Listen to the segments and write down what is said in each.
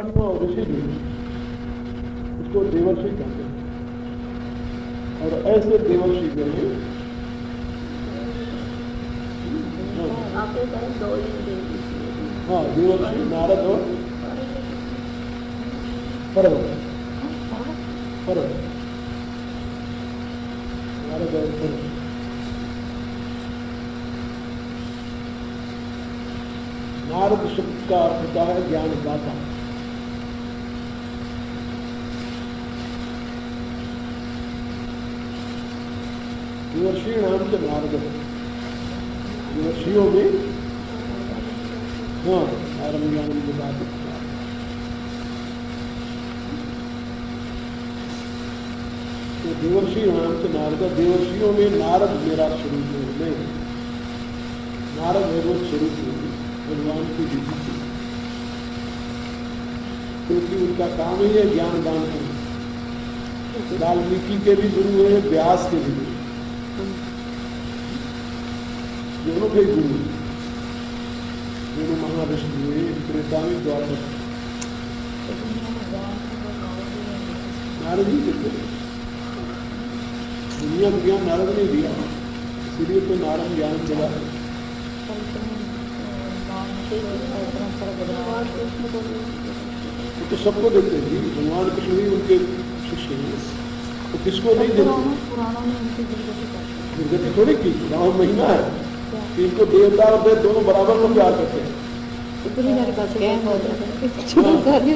और ऋषि भी, उसको देवर्षि कहते हैं। और ऐसे देवर्षि जो है हाँ, देवर्षि नारद और पर्वत, नारद और पर्वत। नारद शब्द का अर्थ होता है ज्ञानदाता। देवर्षि नाम से नारद, देवर्षियों में हाँ आरम्भ ज्ञानम के बाद तो देवर्षि नाम से नारद। देवर्षियों में नारद मेरा स्वरूप है, मैं नारद है वो स्वरूप है भगवान की विधि से, क्योंकि उनका काम ही है ज्ञान दान करना। वाल्मीकि के भी गुरु है, व्यास के भी गुरु, दोनों के गुरु, दोनों महाविष्णु हुए त्रेता में द्वापर। नारद जी देते दुनिया को ज्ञान नारद ने दिया, इसीलिए तो नारद ज्ञान दिया। तो सबको देते हैं जी, भगवान कृष्ण ही उनके शिष्य हैं, तो किसको नहीं देते? दुर्गति थोड़ी की, राम महिमा है कि इनको देवता और देव दोनों बराबर में प्यार करते हैं,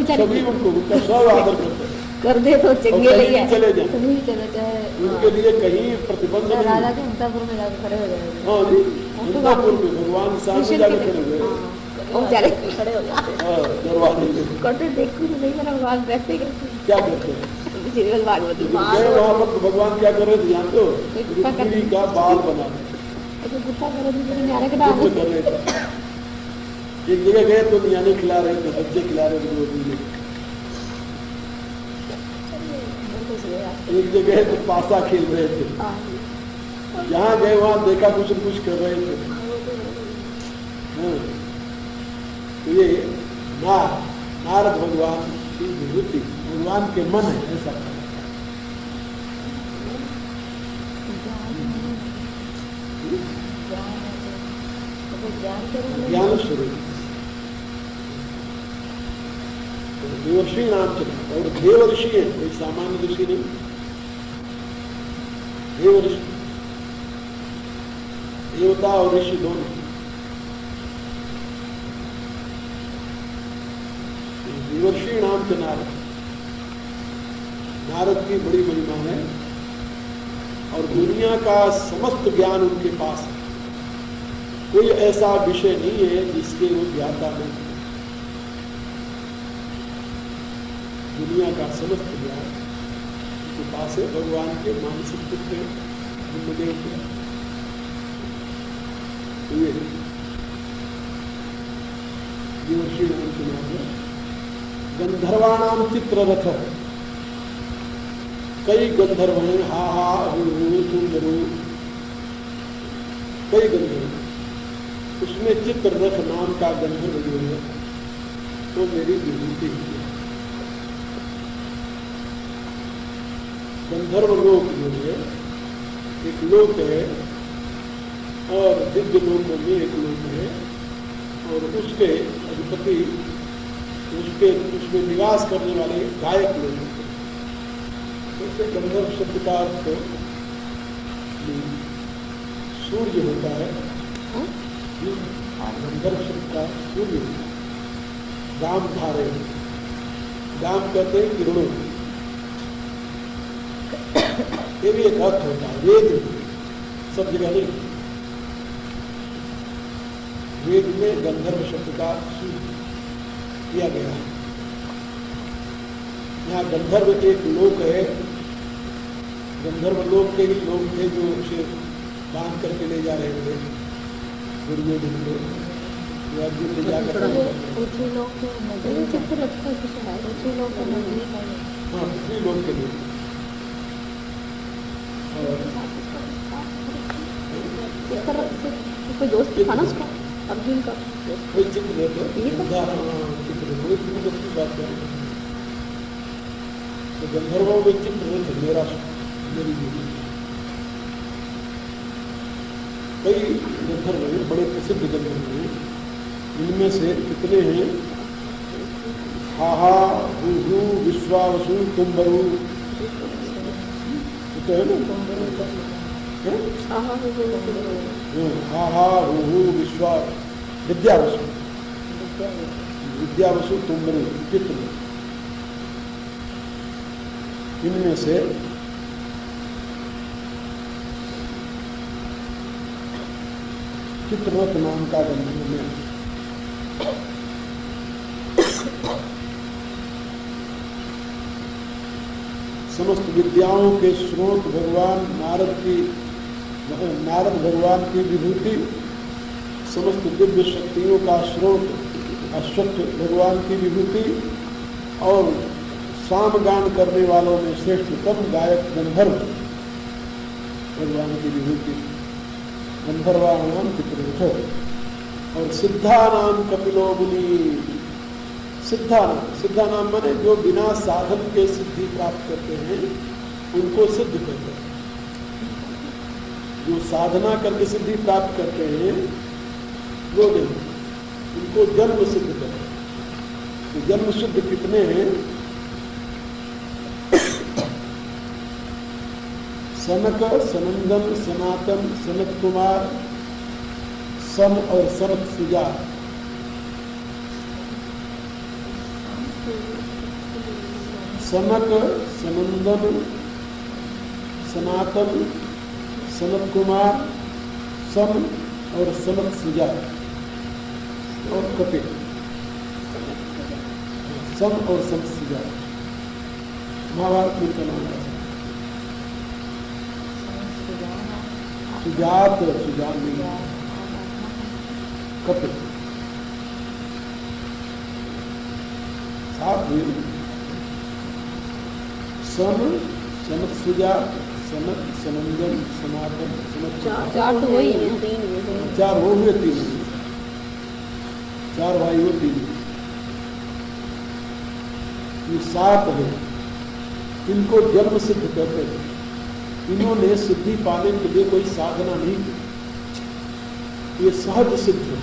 सभी उनको उनका सब आदर करते हैं, कर दे तो चले जाए, उनके लिए कहीं प्रतिबंध नहीं। राजा के अंतापुर में जाकर खड़े हो जाएंगे। हाँ जी, अंतापुर में भगवान सामने जाकर खड़े हो गए, खड़े हो जाते हैं दरवाजे में। करते देखो तो नहीं, मेरा भगवान रहते क्या करते हैं वहाँ पर भगवान क्या कर रहे थे जानते हो? रुक्मिणी का बाल बना रहे, एक जगह गए तो नियाने खिला रहे थे, बच्चे खिला रहे थे, एक जगह तो पासा खेल रहे थे, जहाँ गए वहाँ देखा कुछ न कुछ कर रहे थे। तो ये नारद भगवान की विभूति, भगवान के मन है ऐसा। ज्ञान स्वरूप देवर्षि नाम चला। और देवर्षि है, कोई सामान्य ऋषि नहीं, देवर्षि देवता और ऋषि दोनों। देवर्षि नाम से नारद, नारद की बड़ी महिमा है और दुनिया का समस्त ज्ञान उनके पास है। कोई ऐसा विषय नहीं है जिसके वो ज्ञाता नहीं। दुनिया का समस्त ज्ञान उनके पास है, भगवान के मानसिक पुत्र ब्रह्मदेव के। ये देवर्षि नाम के नाम है। गंधर्वाणाम चित्ररथ, कई गंधर्व हैं, हा हा हु सुंदरू, कई गंधर्व। उसमें चित्ररथ नाम का गंधर्व जो है तो मेरी विभूति है। गंधर्व लोक जो है एक लोक है, और दिव्य लोकों में एक लोक है, और उसके अधिपति उसमें निवास करने वाले गायक लोग होते हैं। उससे गंधर्व शब्द का अर्थ सूर्य होता है। गंधर्व शब्द का सूर्य, गाम धारे, गाम कहते हैं किरणों, ये भी एक अर्थ होता है। वेद सब जगह नहीं, वेद में गंधर्व शब्द का सूर्य किया गया है। यहाँ गंधर्व एक लोक है, गंधर्व लोक के ही लोग थे जो उसे बांध करके ले जा रहे थे दुर्योधन को, अर्जुन ले जाकर। हाँ, पृथ्वी लोक के लिए। कोई दोस्त था ना उसका, अर्जुन का कोई चित्र बड़ी सुंदर की बात करें तो गंधर्वों में चित्र थे मेरा मेरी बेटी। कई गंधर्व हैं, बड़े प्रसिद्ध गंधर्व हैं। इनमें से कितने हैं? हाहा हूहू विश्वावसु तुम्बरु, तो है ना? हाहा हूहू विश्वा विद्यावसु, विद्यावसु तुम्बरु चित्र। इनमें से चित्ररथ नाम का गंधर्व में समस्त विद्याओं के स्रोत भगवान नारद भगवान की विभूति, समस्त दिव्य शक्तियों का स्रोत अश्वत्थ भगवान की विभूति और सामगान करने वालों में श्रेष्ठतम गायक गंधर्व भगवान की विभूति गंधर्वाणाम चित्ररथ। और सिद्धा नाम कपिलो मुनि। सिद्धा नाम माने जो बिना साधन के सिद्धि प्राप्त करते हैं उनको सिद्ध कहते हैं। जो साधना करके सिद्धि प्राप्त करते हैं वो नहीं, उनको जन्म सिद्ध कहते हैं। तो जन्म सिद्ध कितने हैं? सनक, सनंदन, सनातन, सनत कुमार, सन और सनत सुजात। सनक, सनंदन, सनातन, सनत कुमार, सन और सनत सुजात और कपिल। सन और सनत सुजात महाभारत में का नाम है। सुजात नहीं, कपिल सात हुए। सन, सनत सुजात, सनत, सनंदन, सनातन, सनत। चार तो वही है, चार वो हुए, तीन चार भाई हो, तीन ये सात है। इनको जन्म सिद्ध कहते हैं। इन्होंने सिद्धि पाने के लिए कोई साधना नहीं की, ये सहज सिद्ध है,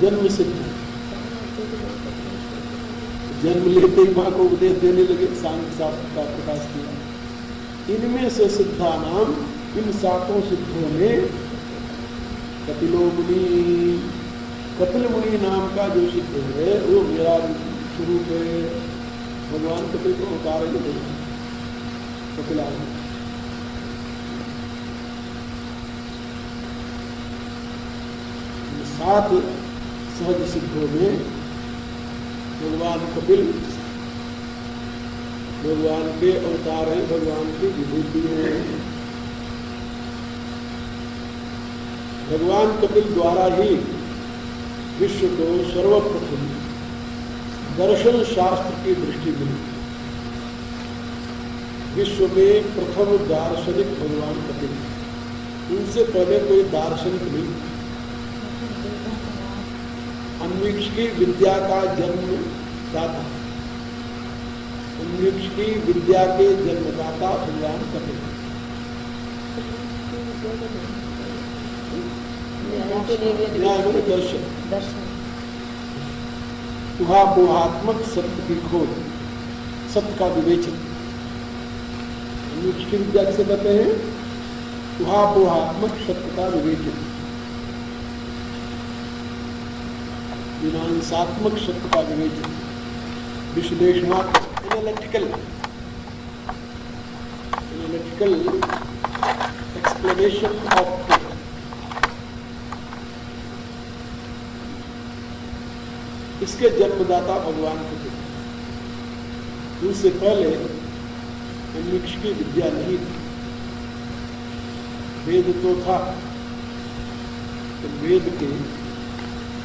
जन्म सिद्ध है। जन्म लेते ही मां को उपदेश देने लगे, सांख्य शास्त्र का प्रकाश किया। इनमें से सिद्धा नाम, इन सातों सिद्धों में कपिलो मुनि, कपिल मुनि नाम का जो सिद्ध है वो मेरा स्वरूप है। भगवान कपिल को अवतार है कपिला। सात सहज सिद्धों में भगवान कपिल भगवान के अवतार है, भगवान की विभूति है। भगवान कपिल द्वारा ही विश्व को सर्वप्रथम दर्शन शास्त्र की दृष्टि मिली। विश्व में प्रथम दार्शनिक भगवान कपिल, उनसे पहले कोई दार्शनिक नहीं। अन्वीक्ष की विद्या का जन्मदाता, अन्वीक्ष की विद्या के जन्मदाता भगवान कपिल। दर्शन उहापोहात्मक सत्य की खोज, सत्य का विवेचन। की विद्या किसे कहते हैं? उहापोहात्मक सत्य का विवेचन, विनाशात्मक सत्य का विवेचन, विश्लेषणात्मक, एनालिटिकल एक्सप्लेनेशन ऑफ ट्रुथ। इसके जन्मदाता भगवान कपिल। उससे पहले अन्वीक्ष की विद्या नहीं थी। वेद तो था, तो वेद के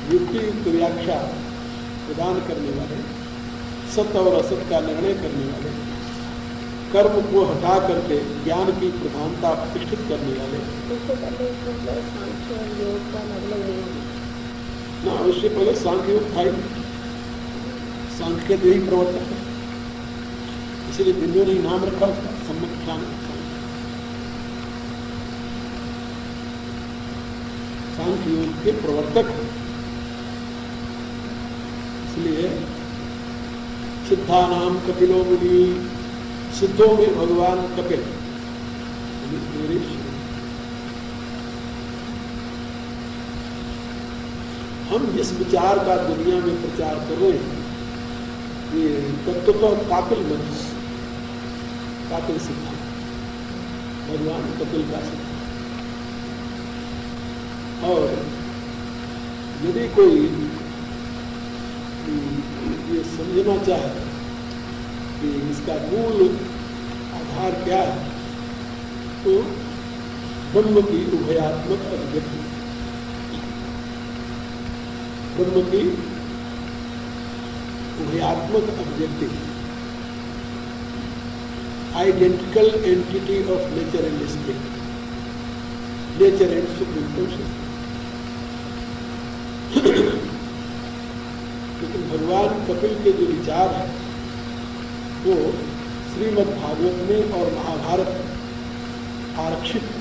युक्तियुक्त व्याख्या प्रदान करने वाले, सत्य और असत का निर्णय करने वाले, कर्म को हटा करके ज्ञान की प्रधानता प्रतिष्ठित करने वाले। ना उससे पहले सांख्य योग था ही। सांख्य के यही प्रवर्तक है, इसलिए बिंदु ने नाम रखा उसका सम्यक ज्ञान। सांख्य योग के प्रवर्तक है, इसलिए सिद्धानाम कपिलो मुनि, सिद्धों में भगवान कपिल। हम जिस विचार का दुनिया में प्रचार कर रहे हैं ये तत्व तो कापिल मत, कापिल सिद्धांत, भगवान कपिल का सिद्धांत। और यदि कोई ये समझना चाहे कि इसका मूल आधार क्या है, तो ब्रह्म की उभयात्मक अभिव्यक्ति, ब्रह्म की उभयात्मक अभिव्यक्ति, identical entity of nature and spirit, nature and supreme consciousness. लेकिन भगवान कपिल के जो विचार है वो श्रीमद् भागवत में और महाभारत में आरक्षित है।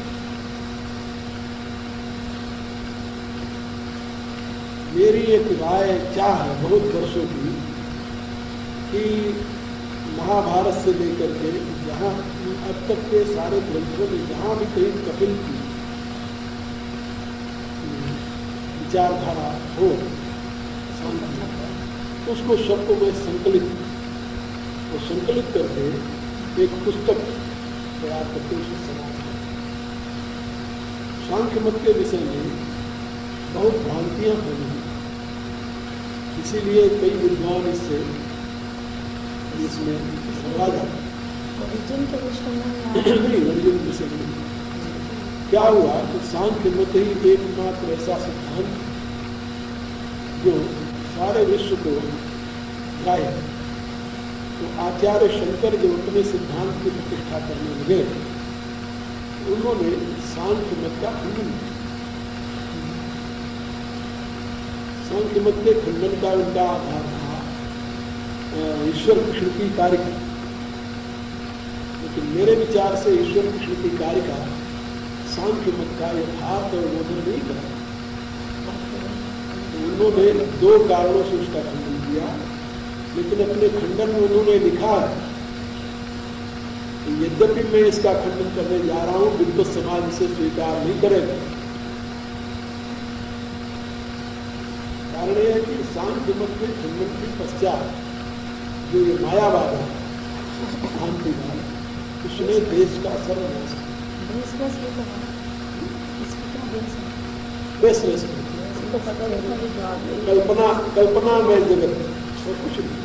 मेरी एक राय क्या है बहुत वर्षों की कि महाभारत से लेकर के जहाँ अब तक के सारे ग्रंथों में जहाँ भी कहीं कपिल की विचारधारा हो उसको सबको मैं संकलित करके एक पुस्तक तैयार करके उसे समाप्त कर। सांख्य मत के विषय में बहुत भ्रांतियां फैली, इसीलिए कई विद्वान इसमें सवाल जाते नहीं, अर्जुन विषय में क्या हुआ कि सांख्य मत ही एकमात्र ऐसा सिद्धांत जो सारे विश्व को गाय। तो आचार्य शंकर जो अपने सिद्धांत की प्रतिष्ठा करने लगे उन्होंने सांख्य मत का खंडन किया। सांख्य मत के खंडन का उनका आधार था ईश्वर कृष्ण की कारिका, लेकिन मेरे विचार से ईश्वर कृष्ण की कारिका सांख्य मत का यथार्थ और बोधन नहीं करा। उन्होंने दो कारणों से उसका खंडन किया, लेकिन अपने खंडन में उन्होंने लिखा है कि यद्यपि मैं इसका खंडन करने जा रहा हूं, विद्वत समाज इसे स्वीकार नहीं करेगा। कारण यह है कि सांख्य मत के खंडन के पश्चात जो ये मायावाद है, भ्रांतिवाद, उसने देश का सर्वनाश कल्पना में जगत और कुछ नहीं।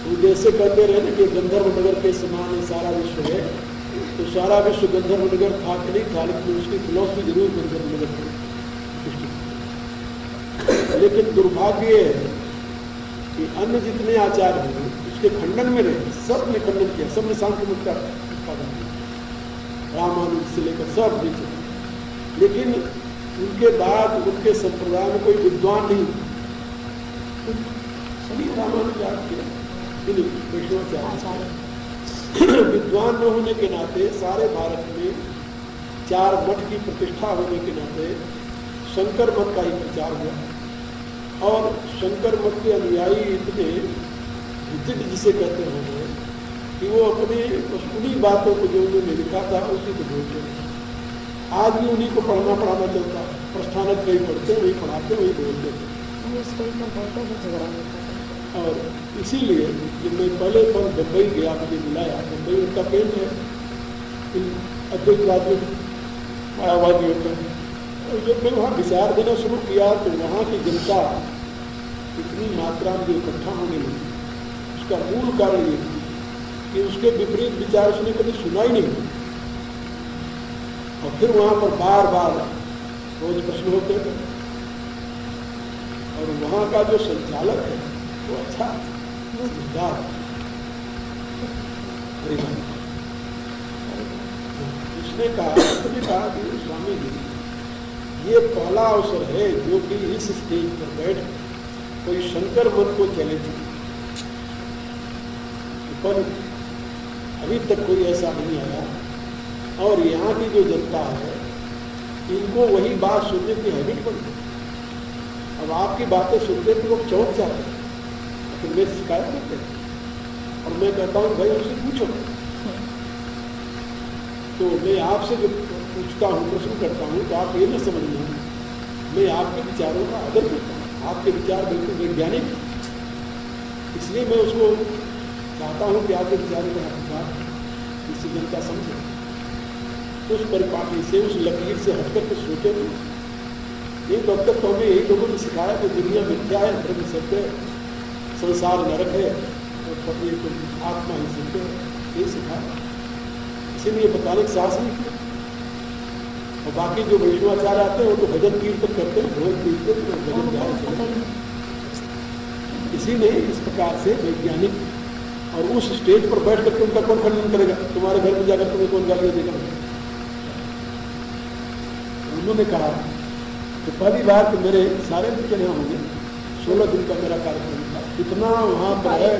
तो जैसे कहते रहे ना कि गंधर्व नगर के समान है सारा विश्व है, तो सारा विश्व गंधर्व नगर था कि नहीं था, लेकिन उसकी फिलॉसफी जरूर गंधर्व नगर थी। लेकिन दुर्भाग्य है कि अन्य जितने आचार्य हैं उसके खंडन में रहे, सब ने खंडन किया, सबने सांख्य मत का उत्पादन किया, रामानुज से लेकर सब नीचे। लेकिन उनके बाद उनके संप्रदाय में कोई विद्वान नहीं, सभी रामानुजाचार्य के विद्वान न होने के नाते सारे भारत में 4 मठ की प्रतिष्ठा होने के नाते शंकर मत का ही प्रचार हुआ। और शंकर मत के अनुयायी इतने विदित जिसे कहते होंगे कि वो अपने उन्हीं बातों को जो उन्होंने लिखा था उसी को बोलते हैं। आज भी उन्हीं को पढ़ाना चलता है, प्रस्थानक कहीं पढ़ते वही पढ़ाते वही बोलते थे। और इसीलिए जब मैं पहले पर बम्बई गया, मुझे बुलाया, बम्बई उनका केंद्र है इन अद्वैतवादियों मायावादियों का। और जब मैं वहाँ विचार देना शुरू किया तो वहाँ की जनता इतनी मात्रा में जो इकट्ठा होने लगी, उसका मूल कारण ये कि उसके विपरीत विचार उसने कभी सुना ही नहीं। और फिर वहाँ पर बार बार रोज प्रश्न होते थे, और वहाँ का जो संचालक है वो अच्छा समझदार, उसने कहा कि स्वामी जी ये पहला अवसर है जो कि इस स्टेज पर बैठ कोई शंकर मन को चैलेंज किया, पर अभी तक कोई ऐसा नहीं आया। और यहाँ की जो जनता है इनको वही बात सुनने की हैबिट बन गई। अब आपकी बातें सुनते तो लोग चौंक जाते हैं, फिर मेरी शिकायत करते हैं और मैं कहता हूँ भाई उससे पूछो। तो मैं आपसे जो पूछता हूँ, प्रश्न करता हूँ, तो आप ये ना समझना मैं आपके विचारों का आदर करता हूँ। आपके विचार बिल्कुल वैज्ञानिक, इसलिए मैं उसको चाहता हूँ कि आपके विचारों का विचार इससे जनता समझे, उस परिपाटी से, उस लकीर से हटकर के सोचे। ये डॉक्टर तो हमें यही लोगों ने सिखाया कि दुनिया मिथ्या है, ब्रह्म सत्य है, संसार नरक है और पति को आत्मा ही सत्य है, ये सिखाया। इसीलिए बताने का साहस नहीं किया। और बाकी जो वैष्णवाचार्य आते हैं वो तो भजन कीर्तन करते हैं, ढोल पीटते हैं, भजन गाए चले। इसीलिए इस प्रकार से वैज्ञानिक, और उस स्टेज पर बैठ करके उनका कौन खंडन करेगा? तुम्हारे घर में जाकर तुम्हें कौन गालियां देगा? उन्होंने कहा कि पहली बार तो मेरे सारे दिन चले होंगे, 16 दिन का मेरा कार्यक्रम था, इतना वहाँ पर है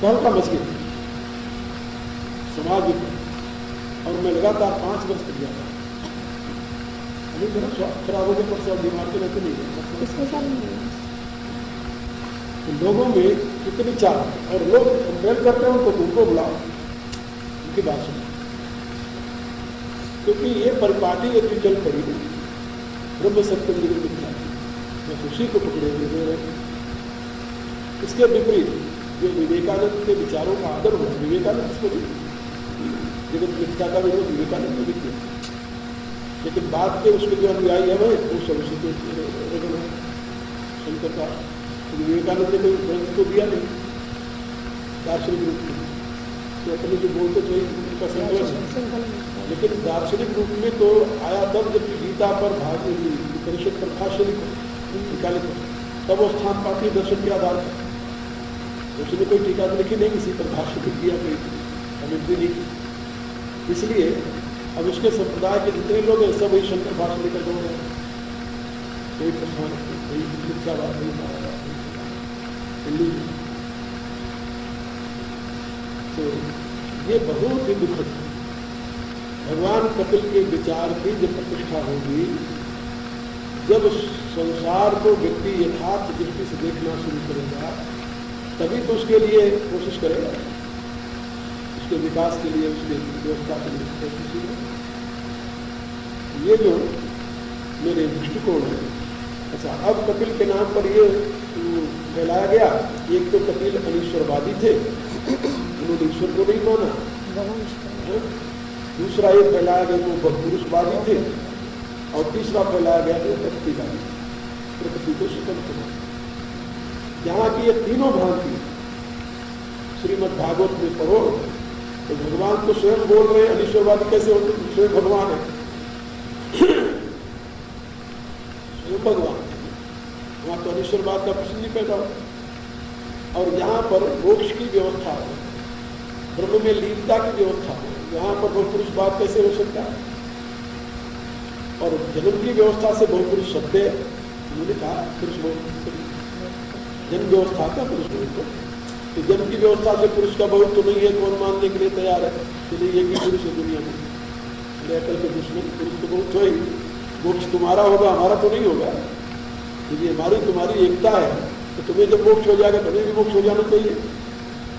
तहलका मच गई समाज में। और मैं लगातार 5 वर्ष तक गया था। अभी मेरा स्वास्थ्य खराब हो गया, पर सब बीमार के रहते नहीं। तो लोगों में कितनी चाह, और लोग कंप्लेन करते हैं उनको बुलाओ, उनकी बात सुनो, क्योंकि ये परिपाटी यदि चल पड़ी ब्रह्म सत्य मिथ्या, बस उसी को पकड़े हुए। इसके विपरीत जो विवेकानंद के विचारों का आदर हुआ, विवेकानंद इसको भी जगत मिथ्या का विरोध विवेकानंद ने भी किया, लेकिन बाद के उसके जो अनुयायी है वह वो सब उसी के शंकर का। विवेकानंद ने कोई ग्रंथ को दिया नहीं दार्शनिक रूप में, तो अपने जो बोलते थे उनका संकलन, लेकिन दार्शनिक रूप में तो आया तब जब गीता पर उपनिषद पर भाष्य निकाले, तब वो स्थान पाती दर्शन के आधार पर। उसने कोई टीका तो लिखी नहीं, किसी पर भाष्य भी किया, कोई कमेंट्री नहीं की। इसलिए अब उसके संप्रदाय के जितने लोग हैं सब वही शंकर भाष्य लेकर दो रहे हैं, कोई प्रश्न कोई मिथ्या बात नहीं। तो ये बहुत ही दुखद है। भगवान कपिल के विचार की जब प्रतिष्ठा होगी, जब संसार को व्यक्ति यथार्थ दृष्टि से देखना शुरू करेगा, तभी तो उसके लिए कोशिश करेगा, उसके विकास के लिए, उसके व्यवस्था के लिए कोशिश करेगा। ये जो मेरे दृष्टिकोण है। अच्छा, अब कपिल के नाम पर ये फैलाया गया। एक तो कपिल अनीश्वरवादी थे, उन्होंने ईश्वर को नहीं माना। दूसरा ये फैलाया गया वो बहुपुरुषवादी थे, और तीसरा फैलाया गया वो प्रकृतिवादी, प्रकृति को स्वतंत्र माना। यहाँ की ये तीनों भ्रांति श्रीमद् भागवत में पढ़ो तो भगवान तो स्वयं बोल रहे हैं, अनीश्वरवादी कैसे होते? स्वयं भगवान है, स्वयं भगवान। वहाँ तो अनीश्वरवाद का प्रश्न नहीं पैदा हो। और यहाँ पर मोक्ष की व्यवस्था हो, ब्रह्म में लीनता की व्यवस्था हो, यहाँ पर बहुपुरुषवाद कैसे हो सकता है? और जन्म की व्यवस्था से बहुपुरुष शब्द है, उन्होंने कहा पुरुष बहुत जन्म व्यवस्था का पुरुष बहुत, तो जन्म की व्यवस्था से पुरुष का बहुत तो नहीं है, कौन मानने के लिए तैयार है कि नहीं एक ही पुरुष है दुनिया में? अकल के दुश्मन, पुरुष तो बहुत हो ही, मोक्ष तुम्हारा होगा हमारा तो नहीं होगा। यदि हमारी तुम्हारी एकता है तो तुम्हें जब मोक्ष हो जाएगा तुम्हें भी मोक्ष हो जाना चाहिए,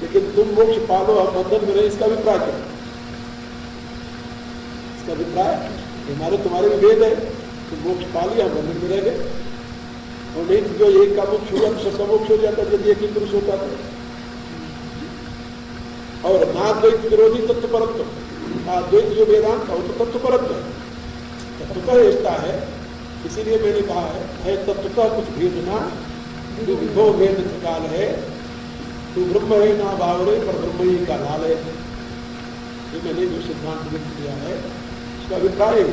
लेकिन तुम मोक्ष पालो हम बंधन में रहे, इसका अभिप्राय क्या? इसका अभिप्राय हमारे तुम्हारे भी भेद है, तो मोक्ष पा लिया हम बंधन में रह गए, और नहीं तो जो एक का मोक्ष हुआ तो सबका मोक्ष हो जाता यदि एक ही पुरुष होता था। और नाद्वैत विरोधी तत्व परत्व, अद्वैत जो वेदांत था वो तो तत्व परत्व है, तत्वतः एकता है। इसीलिए मैंने कहा है तत्वतः कुछ भेद ना, विभो भेद काल है, तो ब्रह्म है ना बावरे पर ब्रह्म ही का लाल है। ये मैंने जो सिद्धांत व्यक्त किया है उसका अभिप्राय है।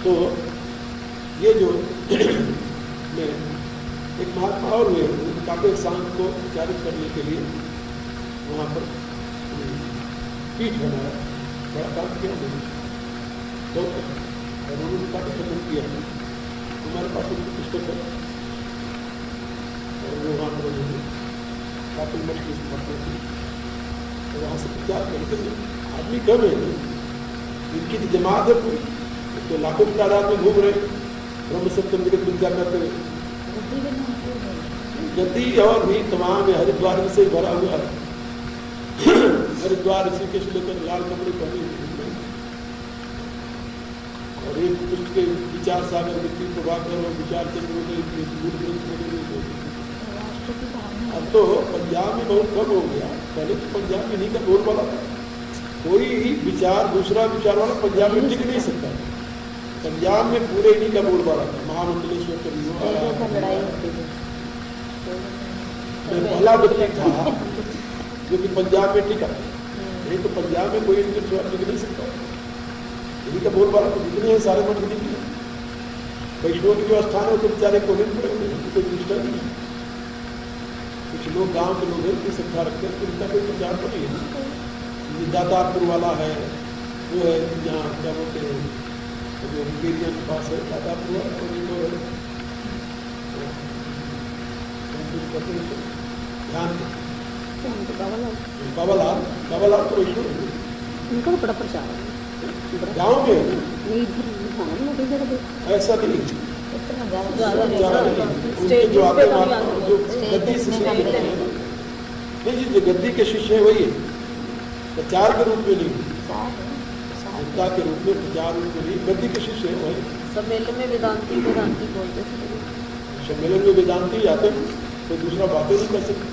तो ये जो मैं एक महात्मा और हुए काफी शांत को विचारित करने के लिए वहाँ पर पीठ बनाया, बड़ा काम किया बहुत, और उन्होंने काफी खत्म किया। हमारे पास एक पुस्तक है और वो वहाँ पर काफी मठ की स्थापना की, तो वहाँ से प्रचार करते थे। आदमी कम है, इनकी जमात है पूरी, तो लाखों की तादाद में घूम रहे ब्रह्म सत्यम जगत विद्या करते हुए। गद्दी और भी तमाम हरिद्वार से भरा हुआ है। हरिद्वार ऋषिकेश लेकर लाल कपड़े पहने हुए, और एक पुष्ट के विचार सागर व्यक्ति प्रभाकर और विचार चंद्रोदय अब तो पंजाब में बहुत कम हो गया। पहले तो पंजाब में नहीं का बोल वाला था, कोई विचार दूसरा विचार वाला पंजाब में टिक नहीं सकता। पंजाब में पूरे इन्हीं का बोल वाला था। महामंडलेश्वर पहला व्यक्ति था जो कि पंजाब में टिका, नहीं तो पंजाब में कोई इनके टिक नहीं सकता। इन्हीं का बोल वाला तो जितने हैं सारे मठ नहीं किया। वैष्णव की जो स्थान है तो बेचारे को नहीं पड़ेंगे, कोई निष्ठा नहीं है। कुछ लोग गांव के लोग हैं श्रद्धा रखते हैं, तो उनका कोई प्रचार तो नहीं है। दातारपुर वाला है, वो है यहाँ क्या बोलते हैं, जो के पास है दातारपुर वाला, ध्यान बाबालाल तो वैष्णव उनका बड़ा प्रचार है गाँव में। ऐसा नहीं, उनके जो आते जो गद्दी शिष्य नहीं जी, जो गद्दी के शिष्य है वही प्रचार के रूप में नहीं, सत्ता के रूप में प्रचार रूप में नहीं, गद्दी के शिष्य है वही। सम्मेलन में वेदांती वेदांती बोलते थे, सम्मेलन में वेदांती आते हैं, कोई दूसरा बातें नहीं कर सकते।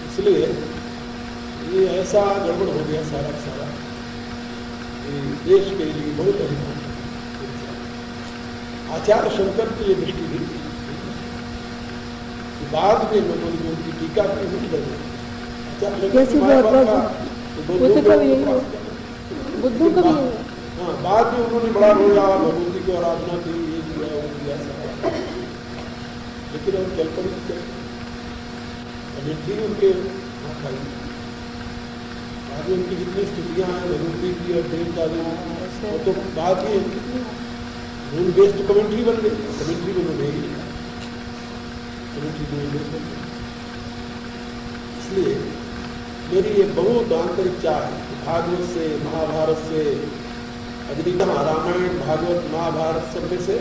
इसलिए ये ऐसा गड़बड़ हो गया सारा सारा, देश के लिए बहुत अधिक। आचार्य शंकर की ये दृष्टि थी, बाद में लोगों ने उनकी टीका की हुई है। बुद्धों का भी हाँ, बाद में उन्होंने बड़ा रोया, भगवती की आराधना की, ये किया वो किया, लेकिन हम चल पड़ी थी उनके आगे उनकी जितनी स्थितियाँ हैं भगवती की और देवता वो तो बाद में रूल बेस्ड कमेंट्री बन गई। कमेंट्री में उन्होंने ही लिखा, कमेंट्री में बेस्ड बन गई। इसलिए मेरी ये बहुत आंतरिक चाह है, भागवत से, महाभारत से, अग्नितम रामायण भागवत महाभारत सब में से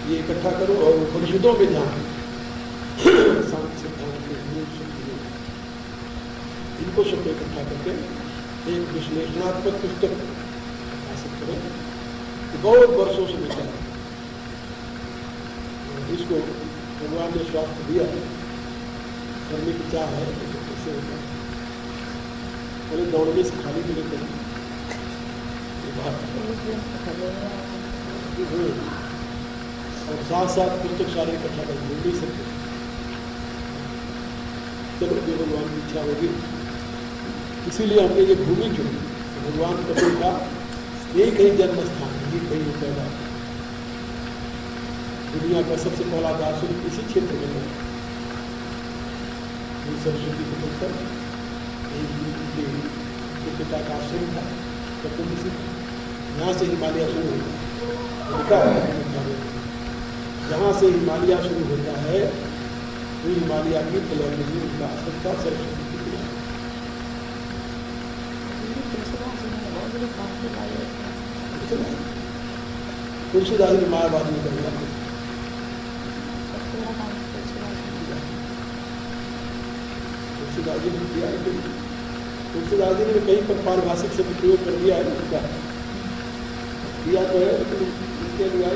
ये इकट्ठा करो और उपनिषदों में जहाँ इनको शब्द इकट्ठा करके एक विश्लेषणात्मक पुस्तक प्रकाशित करें। बहुत वर्षों से विचार इसको भगवान ने स्वास्थ्य दिया, करने की चाह है, कैसे होता है बोले दौड़ने से खाली मिले करें और साथ साथ पुस्तक सारे इकट्ठा कर मिल नहीं सकते। चलो जो भगवान की इच्छा होगी, इसीलिए हमने ये भूमि चुनी। भगवान कपिल का एक ही जन्म स्थान, ये कहीं पैदा, दुनिया का सबसे पहला दार्शनिक इसी क्षेत्र में है। सरस्वती को पुत्र एक पिता का आश्रम था, कपिल ऋषि, यहाँ से हिमालय शुरू होता है। जहाँ से हिमालय शुरू होता है तो हिमालय की तलहटी में उनका आश्रम था, सरस्वती की किनारे। तुलसीदास ने मायावाद में कर दिया। तुलसीदास जी ने किया, तुलसीदास जी ने कहीं पर पारिभाषिक शब्द प्रयोग कर दिया है, उनका किया तो है, लेकिन इसके लिए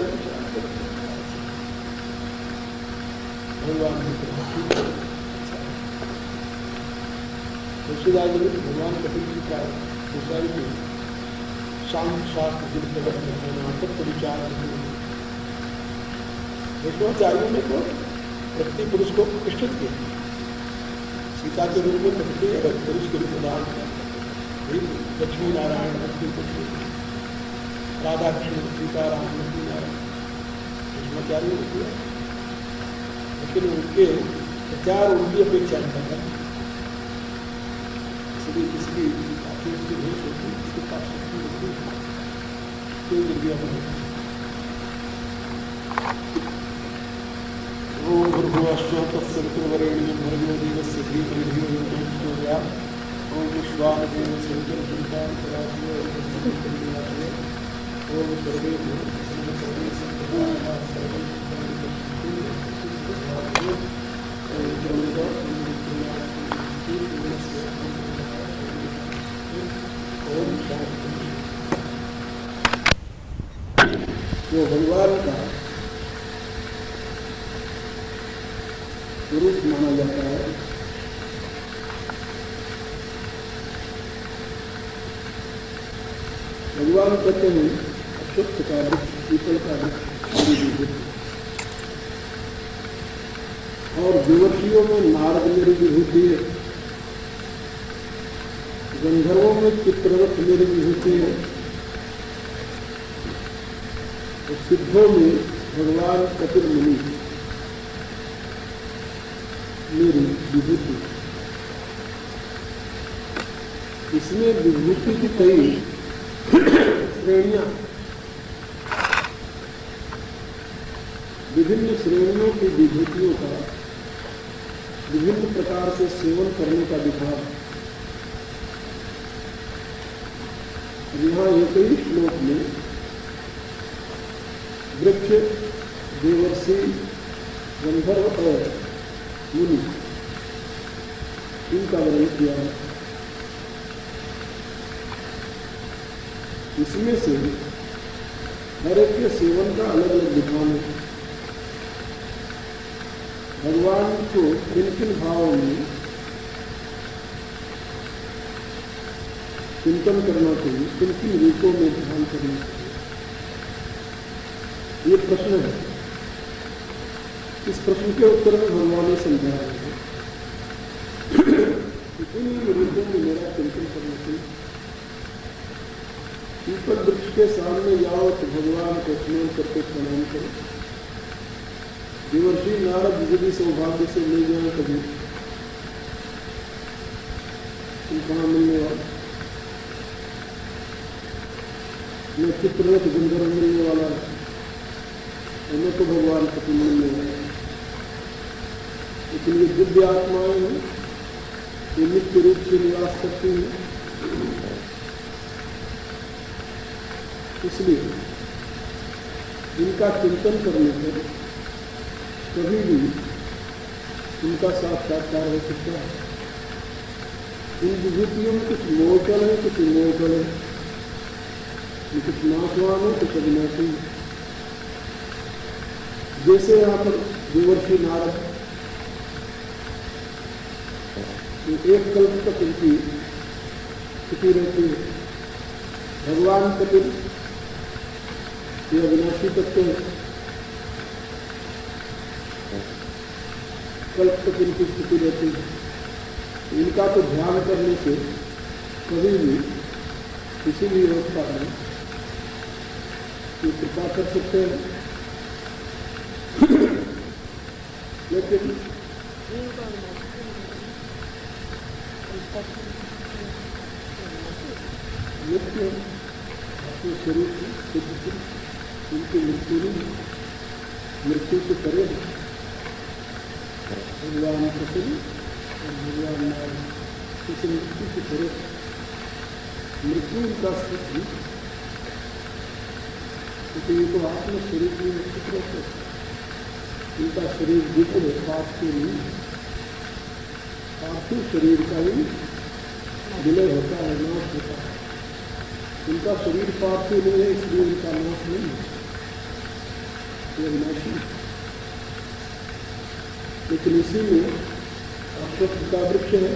भगवान तुलसीदास जी ने भगवान कपिल जी का दूसरा भी शांत शास्त्र जिन तत्व विचार वैष्णवाचार्यों ने तो प्रति पुरुष को प्रतिष्ठित किया, सीता के रूप में प्रति पुरुष के रूप में दान किया, लक्ष्मी नारायण लक्ष्मी पुरुष, राधा कृष्ण सीताराम लक्ष्मी नारायण वैष्णवाचार्यों ने किया। लेकिन उनके प्रचार उनकी अपेक्षा नहीं करता, इसलिए इसकी काफी उसकी भेष होती है, इसके पास शक्ति होती है, कोई गिर गया नहीं। भूर्भुवस्सुः तत्सवितुर्वरेण्यं भर्गो देवस्य धीमहि धियो यो नः प्रचोदयात्। ओम विश्वावदेव शंकर ओम सर्वे वो भगवान का स्वरूप माना जाता है। भगवान कहते हैं अश्वत्थ का वृक्ष, पीपल का वृक्ष, और देवर्षियों में नारद मेरी विभूति है, गंधर्वों में चित्ररथ मेरी विभूति है, और सिद्धों में भगवान कपिल मुनि मेरी विभूति। इसमें विभूति की कई श्रेणियां, विभिन्न श्रेणियों की विभूतियों का विभिन्न प्रकार से सेवन करने का विधान यहाँ एक ही श्लोक में वृक्ष, देवर्षि, गंधर्व और मुनि इनका वर्णन किया है। इसमें से हर एक के सेवन का अलग अलग विधान है। भगवान को किन किन भावों में चिंतन करना चाहिए, किन किन रूपों में ध्यान करना चाहिए, ये प्रश्न है। इस प्रश्न के उत्तर में भगवान ने समझाया है कि इन रूपों में मेरा चिंतन करना चाहिए। पीपल वृक्ष के सामने जाओ तो भगवान को स्मरण करके प्रणाम करो। देवर्षि नारद यदि सौभाग्य से मिल जाए कभी कहाँ मिलने वाला, मैं चित्ररथ गंधर्व मिलने वाला है, हमें तो भगवान कपिल मिलने वाला है। लेकिन ये दिव्य आत्माएं हैं, ये नित्य रूप से निवास करती हैं। इसलिए इनका चिंतन करने पर कभी भी इनका साक्षात्कार हो सकता है। इन विभूतियों में कुछ मोचल है, कुछ इमोचल है, कुछ नाशवान है, कुछ अविनाशी है। जैसे यहाँ पर देवर्षि नारद एक कल्प तक इनकी स्थिति रहती है। भगवान कपिल ये अविनाशी तत्व है, कल्प तक इनकी स्थिति रहती है। इनका तो ध्यान करने से कभी भी किसी भी अवस्था में ये कृपा कर सकते हैं। लेकिन नित्य अपने शरीर की सिद्ध, उनकी मृत्यु नहीं, मृत्यु से परे भगवान कपिल और भगवान नारायण इस मृत्यु से परे, मृत्यु उनका स्थिति, क्योंकि ये तो आत्म शरीर में स्थित रहते, इनका शरीर दिव्य है, पार्थिव नहीं, पार्थिव शरीर का ही विलय होता है, नाश होता है। इनका शरीर पार्थिव नहीं है, इसलिए इनका नाश नहीं है, ये विनाशी। लेकिन इसी में अश्वत्थ का वृक्ष है,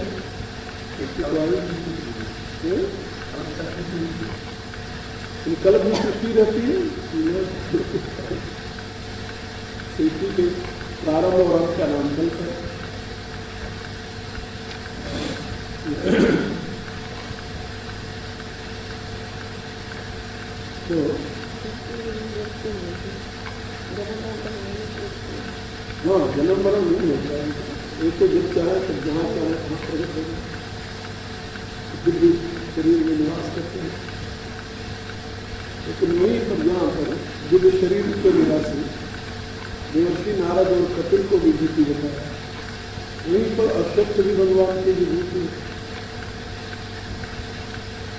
कल्प में सृष्टि रहती है, सृष्टि के प्रारंभ और अंत का नाम कल्प है। तो हाँ, जन्म मरण नहीं होता है। एक तो जब चाहे तब जहाँ चाहे वहाँ प्रकट होगा, दिव्य शरीर में निवास करते हैं। लेकिन वहीं पर यहाँ पर दिव्य शरीर के निवासी देवर्षि नारद और कपिल को विभूति बताया। वहीं पर अश्वत्थ भी भगवान की विभूति है।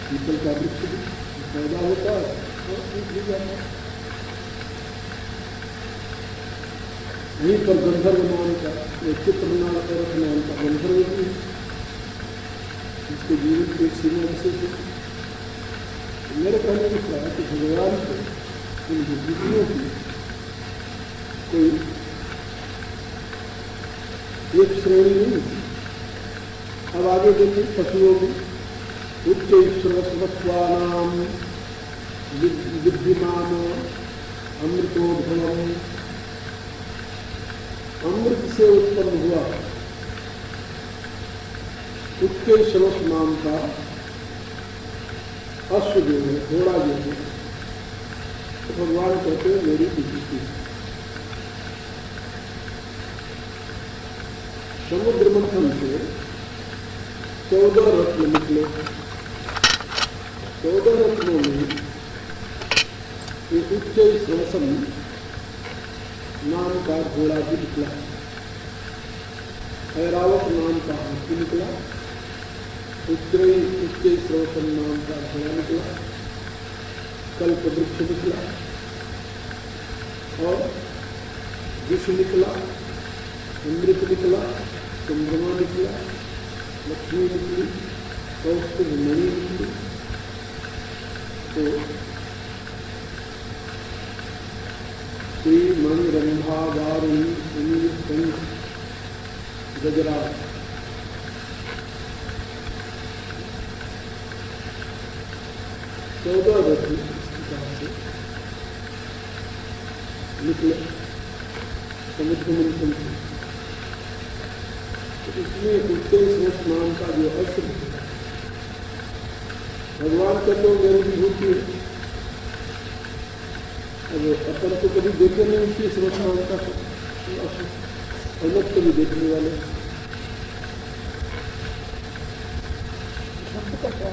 पीपल का वृक्ष भी पैदा होता है और सूख भी जाता है। वहीं पर गंधर्व नाम का चित्रनाथ नाम का गंधर्व भी है, जिसके जीवन की एक सीमा विशेष है। मेरे कहने की प्राय कि भगवान को इन विभूतियों की कोई एक श्रेणी नहीं। अब आगे देखिए पशुओं की उच्च ईश्वरस्वत्वानाम विद्यमान अमृतोद्भवम, अमृत से उत्पन्न हुआ उच्च श्रोत नाम का अश्व जो है, घोड़ा जो है, तो भगवान कहते हैं मेरी विभूति। समुद्र मंथन से 14 रत्न निकले। 14 रत्नों में एक उच्च श्वसन नाम का घोड़ा भी निकला, ऐरावत नाम का हाथी निकला, उच्च श्रोसन नाम का घोड़ा निकला, कल्प वृक्ष निकला और विष निकला, अमृत निकला, चंद्रमा निकला, लक्ष्मी निकली, कौस्तुभ मणि निकली। तो श्री मणि रंभा वारुणी सुनील कंठ गजराज, 14 रत्न इस प्रकार से निकले समुद्र मंथन से। तो इसमें उत्तेज नाम का जो अस्त्र भगवान का तो मेरी विभूति है। अब अपन तो कभी देखे नहीं उसकी स्रोत नाम का अलग कभी देखने वाले शब्द का क्या